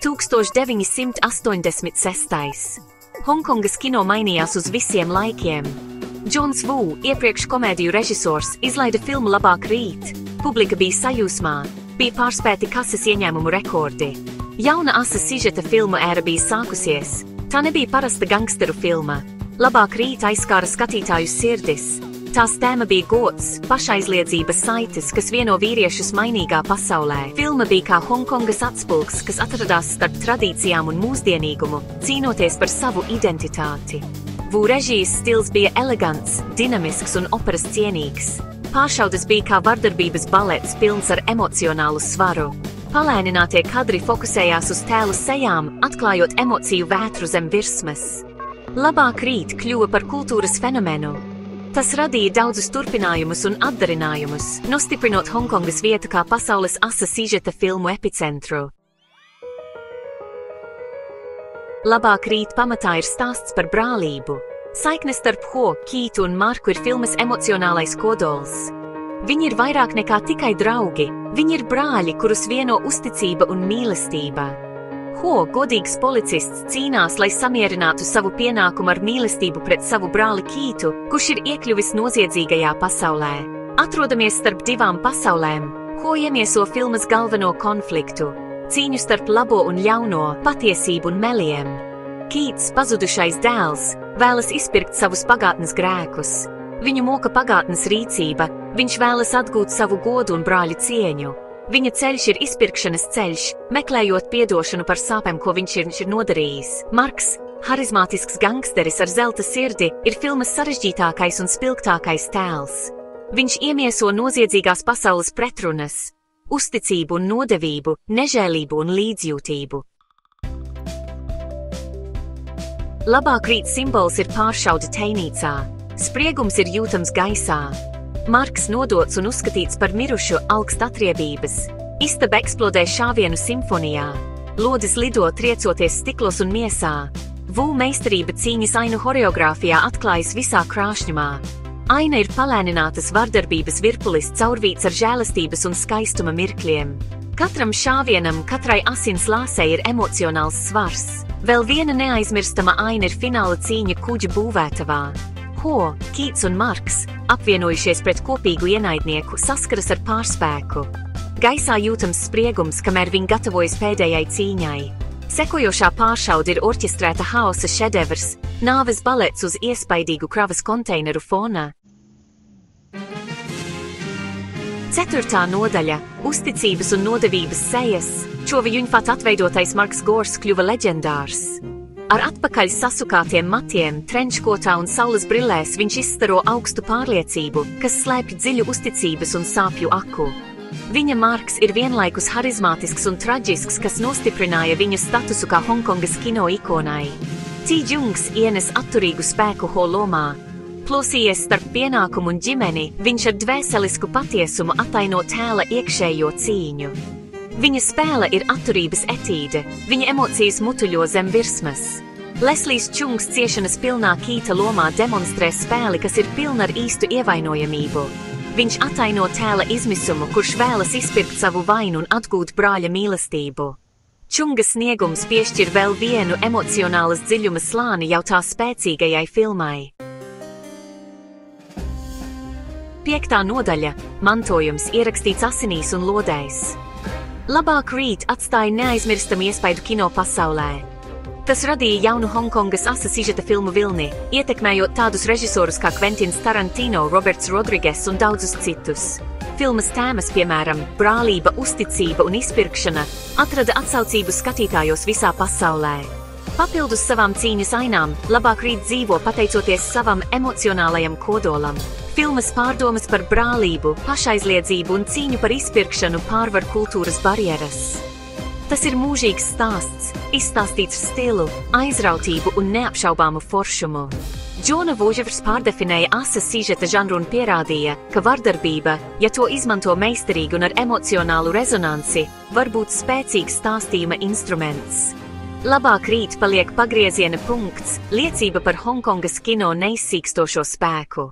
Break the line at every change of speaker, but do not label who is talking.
1986. Hongkongas kino mainījās uz visiem laikiem. Džons Vu, iepriekš komēdiju režisors, izlaida filmu Labāk rīt. Publika bija sajūsmā, bija pārspēti kases ieņēmumu rekordi. Jauna asa sižeta filmu ēra bija sākusies. Tā nebija parasta gangsteru filma. Labāk rīt aizskāra skatītāju sirdis. Tās tēma bija gods, pašaizliedzības saites, kas vieno vīriešus mainīgā pasaulē. Filma bija kā Hongkongas atspulgs, kas atradās starp tradīcijām un mūsdienīgumu, cīnoties par savu identitāti. Vu režijas stils bija elegants, dinamisks un operas cienīgs. Pāršaudas bija kā vardarbības balets, pilns ar emocionālu svaru. Palēninātie kadri fokusējās uz tēlu sejām, atklājot emociju vētru zem virsmas. Labāk rīt kļuva par kultūras fenomenu. Tas radīja daudzus turpinājumus un atdarinājumus, nostiprinot Hongkongas vietu kā pasaules asa sižeta filmu epicentru. Labāk rīt pamatā ir stāsts par brālību. Saikne starp Ho, Kītu un Marku ir filmas emocionālais kodols. Viņi ir vairāk nekā tikai draugi, viņi ir brāļi, kurus vieno uzticība un mīlestība. Ho, godīgs policists, cīnās, lai samierinātu savu pienākumu ar mīlestību pret savu brāli Kītu, kurš ir iekļuvis noziedzīgajā pasaulē. Atrodamies starp divām pasaulēm, Ho iemieso filmas galveno konfliktu – cīņu starp labo un ļauno, patiesību un meliem. Kīts, pazudušais dēls, vēlas izpirkt savus pagātnes grēkus. Viņu moka pagātnes rīcība, viņš vēlas atgūt savu godu un brāļu cieņu. Viņa ceļš ir izpirkšanas ceļš, meklējot piedošanu par sāpēm, ko viņš ir nodarījis. Marks, harizmātisks gangsteris ar zelta sirdi, ir filmas sarežģītākais un spilgtākais tēls. Viņš iemieso noziedzīgās pasaules pretrunas – uzticību un nodevību, nežēlību un līdzjūtību. Labāk rīt simbols ir pāršauda teinīcā. Spriegums ir jūtams gaisā. Marks nodots un uzskatīts par mirušu augst atriebības. Istaba eksplodē šāvienu simfonijā. Lodes lido triecoties stiklos un miesā. Vu meistarība cīņas ainu horeogrāfijā atklājas visā krāšņumā. Aina ir palēninātas vardarbības virpulis caurvīts ar žēlastības un skaistuma mirkļiem. Katram šāvienam, katrai asins lāsei ir emocionāls svars. Vēl viena neaizmirstama aina ir fināla cīņa kuģa būvētavā. Ho, Kīts un Marks, apvienojušies pret kopīgu ienaidnieku, saskaras ar pārspēku. Gaisā jūtams spriegums, kamēr viņi gatavojas pēdējai cīņai. Sekojošā pāršauda ir orķestrēta haosa šedevrs, nāves balets uz iespaidīgu kravas konteineru fona. 4. nodaļa – uzticības un nodevības sejas. Čovi Juņfat atveidotais Marks Gors kļuva leģendārs. Ar atpakaļ sasukātiem matiem, trenčkotā un saules brillēs viņš izstaro augstu pārliecību, kas slēpj dziļu uzticības un sāpju aku. Viņa Marks ir vienlaikus harizmātisks un traģisks, kas nostiprināja viņa statusu kā Hongkongas kino ikonai. Ti Džungs ienes atturīgu spēku Ho lomā. Plosījies starp pienākumu un ģimeni, viņš ar dvēselisku patiesumu ataino tēla iekšējo cīņu. Viņa spēle ir atturības etīde, viņa emocijas mutuļo zem virsmas. Leslijs Čungs ciešanas pilnā Kīta lomā demonstrē spēli, kas ir pilna ar īstu ievainojamību. Viņš ataino tēla izmisumu, kurš vēlas izpirkt savu vainu un atgūt brāļa mīlestību. Čunga sniegums piešķir vēl vienu emocionālas dziļuma slāni jau tā spēcīgajai filmai. 5. nodaļa – mantojums ierakstīts asinīs un lodēs. Labāk rīt atstāja neaizmirstamu iespaidu kino pasaulē. Tas radīja jaunu Hongkongas asa sižeta filmu vilni, ietekmējot tādus režisorus kā Kventins Tarantino, Roberts Rodrigues un daudzus citus. Filmas tēmas, piemēram, brālība, uzticība un izpirkšana, atrada atsaucību skatītājos visā pasaulē. Papildus savām cīņas ainām, Labāk rīt dzīvo pateicoties savam emocionālajam kodolam. Filmas pārdomas par brālību, pašaizliedzību un cīņu par izpirkšanu pārvar kultūras barjeras. Tas ir mūžīgs stāsts, izstāstīts ar stilu, aizrautību un neapšaubāmu foršumu. Džona Voževs pārdefinēja asa sižeta žanru un pierādīja, ka vardarbība, ja to izmanto meistarīgi un ar emocionālu rezonanci, var būt spēcīgs stāstījuma instruments. Labāk rīt paliek pagrieziena punkts, liecība par Hongkongas kino neizsīkstošo spēku.